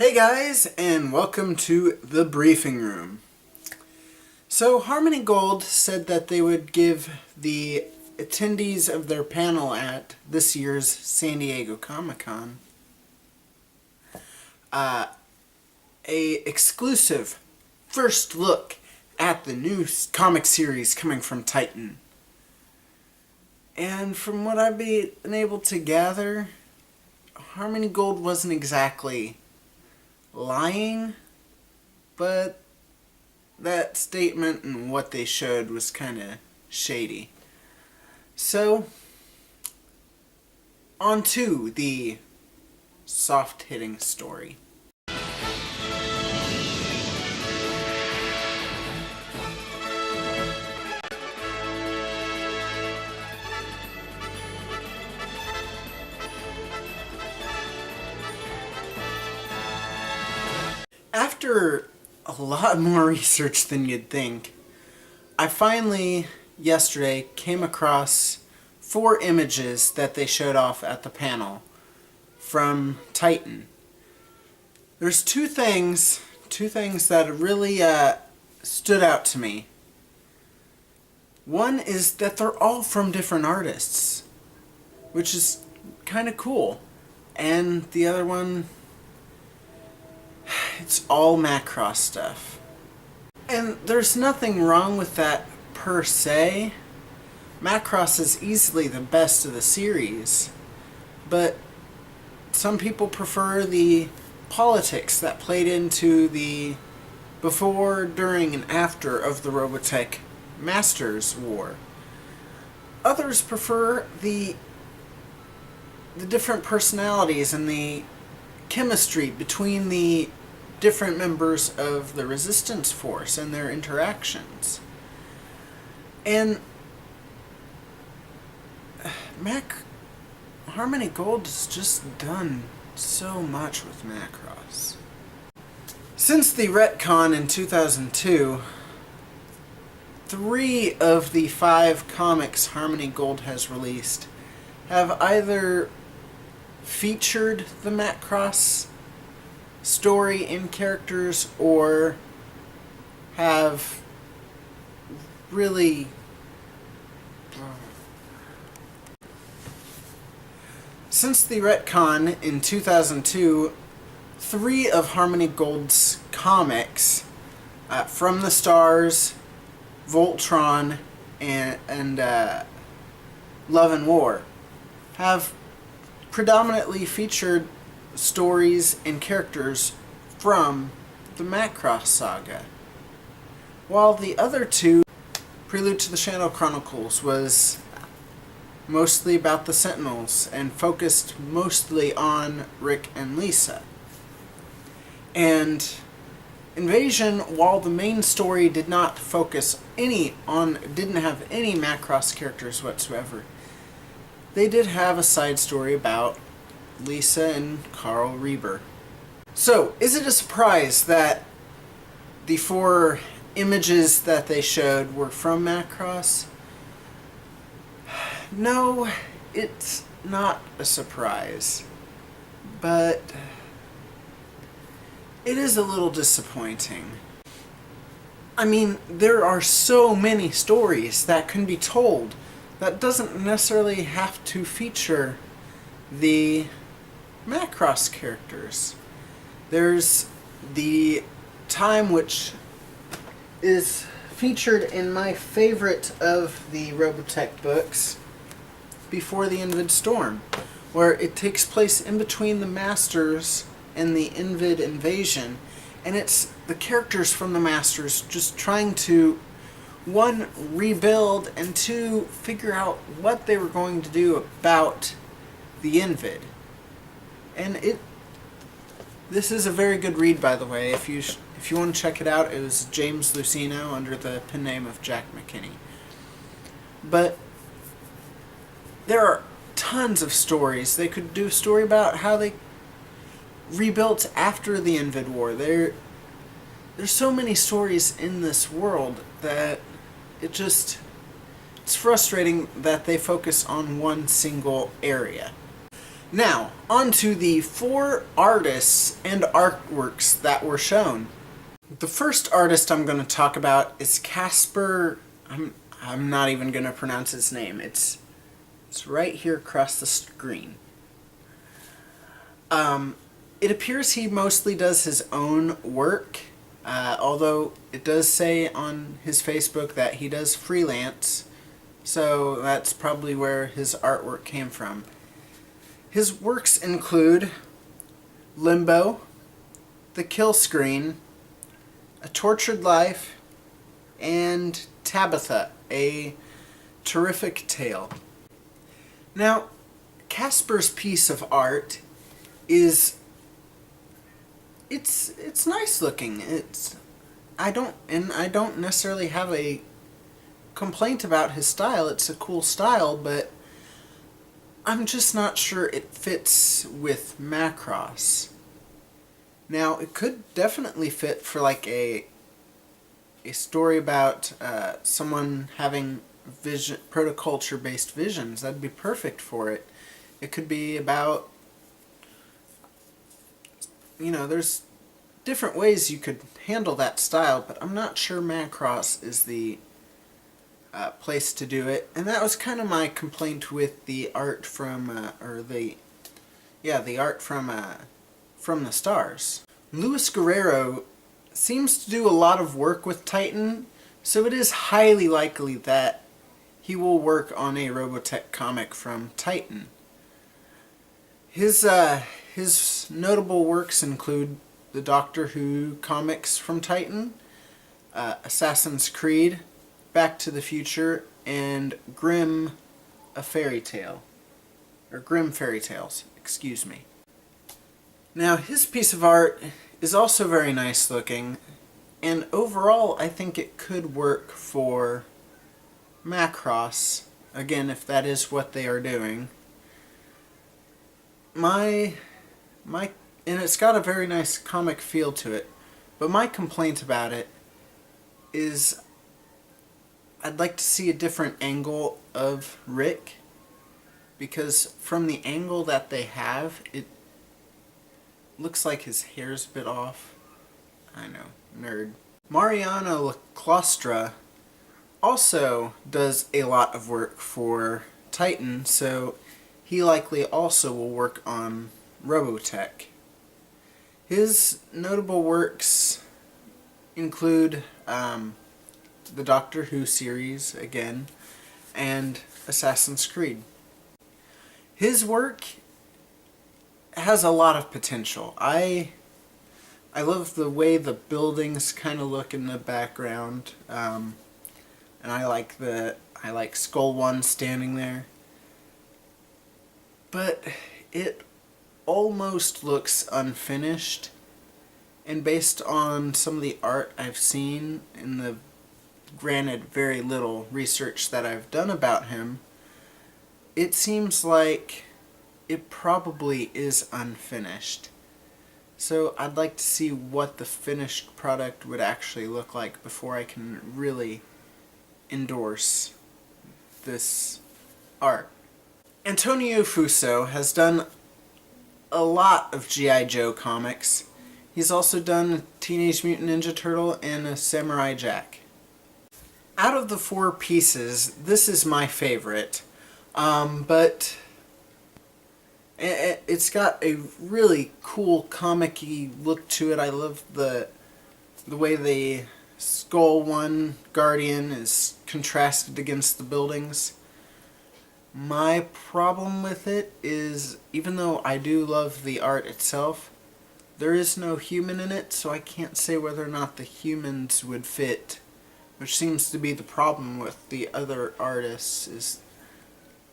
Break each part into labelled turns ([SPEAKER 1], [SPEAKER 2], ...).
[SPEAKER 1] Hey guys, and welcome to the briefing room. So Harmony Gold said that they would give the attendees of their panel at this year's San Diego Comic-Con a exclusive first look at the new comic series coming from Titan. And from what I've been able to gather, Harmony Gold wasn't exactly lying, but that statement and what they showed was kind of shady. So, on to the soft-hitting story. After a lot more research than you'd think, I finally, yesterday, came across 4 images that they showed off at the panel from Titan. There's two things that really stood out to me. One is that they're all from different artists, which is kind of cool. And the other one, it's all Macross stuff. And there's nothing wrong with that per se. Macross is easily the best of the series, but some people prefer the politics that played into the before, during, and after of the Robotech Masters War. Others prefer the different personalities and the chemistry between the different members of the resistance force and their interactions. And Harmony Gold has just done so much with Macross. Since the retcon in 2002, 3 of the 5 comics Harmony Gold has released have either featured the Macross story and characters, or have really since the retcon in 2002, 3 of Harmony Gold's comics, From the Stars, Voltron, and Love and War, have predominantly featured stories and characters from the Macross saga, while the other 2, Prelude to the Shadow Chronicles, was mostly about the Sentinels and focused mostly on Rick and Lisa. And Invasion, while the main story did not focus didn't have any Macross characters whatsoever, they did have a side story about Lisa and Carl Reber. So, is it a surprise that the 4 images that they showed were from Macross? No, it's not a surprise, but it is a little disappointing. I mean, there are so many stories that can be told that doesn't necessarily have to feature the Macross characters. There's the time which is featured in my favorite of the Robotech books, Before the Invid Storm, where it takes place in between the Masters and the Invid invasion, and it's the characters from the Masters just trying to, 1, rebuild, and 2, figure out what they were going to do about the Invid. And this is a very good read, by the way. If you want to check it out, it was James Lucino under the pen name of Jack McKinney. But there are tons of stories. They could do a story about how they rebuilt after the Invid War. There's so many stories in this world that it's frustrating that they focus on one single area. Now, on to the 4 artists and artworks that were shown. The first artist I'm going to talk about is Casper. I'm not even going to pronounce his name. It's right here across the screen. It appears he mostly does his own work, although it does say on his Facebook that he does freelance, so that's probably where his artwork came from. His works include Limbo, The Kill Screen, A Tortured Life, and Tabitha, A Terrific Tale. Now, Casper's piece of art is it's nice looking. I don't necessarily have a complaint about his style. It's a cool style, but I'm just not sure it fits with Macross. Now, it could definitely fit for like a story about someone having protoculture-based visions. That'd be perfect for it. It could be about, there's different ways you could handle that style, but I'm not sure Macross is the place to do it. And that was kind of my complaint with the art from, the art from the Stars. Luis Guerrero seems to do a lot of work with Titan, so it is highly likely that he will work on a Robotech comic from Titan. His notable works include the Doctor Who comics from Titan, Assassin's Creed, Back to the Future, and Grimm, a Fairy Tale. Or Grimm Fairy Tales, excuse me. Now, his piece of art is also very nice looking, and overall I think it could work for Macross, again, if that is what they are doing. And it's got a very nice comic feel to it, but my complaint about it is I'd like to see a different angle of Rick, because from the angle that they have, it looks like his hair's a bit off. I know, nerd. Mariano Laclostra also does a lot of work for Titan, so he likely also will work on Robotech. His notable works include the Doctor Who series, again, and Assassin's Creed. His work has a lot of potential. I love the way the buildings kind of look in the background, and I like Skull One standing there. But it almost looks unfinished, and based on some of the art I've seen in the granted very little research that I've done about him, it seems like it probably is unfinished. So I'd like to see what the finished product would actually look like before I can really endorse this art. Antonio Fuso has done a lot of G.I. Joe comics. He's also done Teenage Mutant Ninja Turtle and a Samurai Jack. Out of the 4 pieces, this is my favorite, but it's got a really cool comic-y look to it. I love the way the Skull One Guardian is contrasted against the buildings. My problem with it is, even though I do love the art itself, there is no human in it, so I can't say whether or not the humans would fit, which seems to be the problem with the other artists, is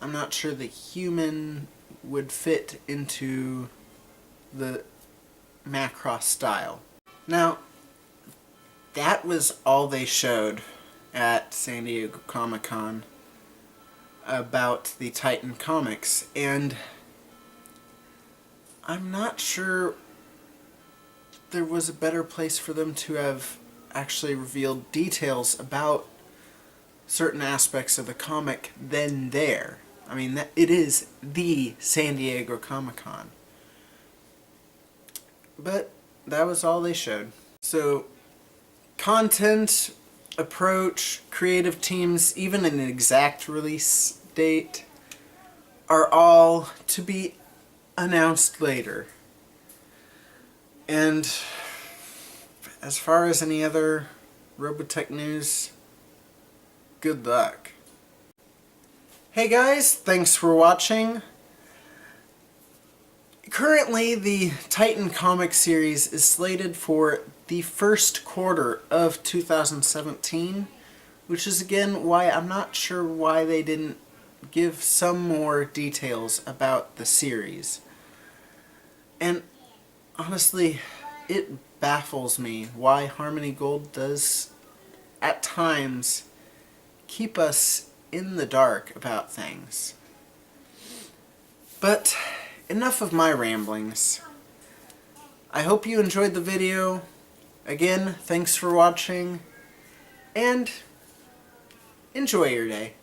[SPEAKER 1] I'm not sure the human would fit into the Macross style. Now, that was all they showed at San Diego Comic-Con about the Titan comics, and I'm not sure there was a better place for them to have actually revealed details about certain aspects of the comic than there. I mean, it is the San Diego Comic-Con. But that was all they showed. So, content, approach, creative teams, even an exact release date are all to be announced later. And as far as any other Robotech news, good luck. Hey guys, thanks for watching. Currently, the Titan comic series is slated for the first quarter of 2017, which is again why I'm not sure why they didn't give some more details about the series. And honestly, it baffles me why Harmony Gold does, at times, keep us in the dark about things. But enough of my ramblings. I hope you enjoyed the video. Again, thanks for watching, and enjoy your day.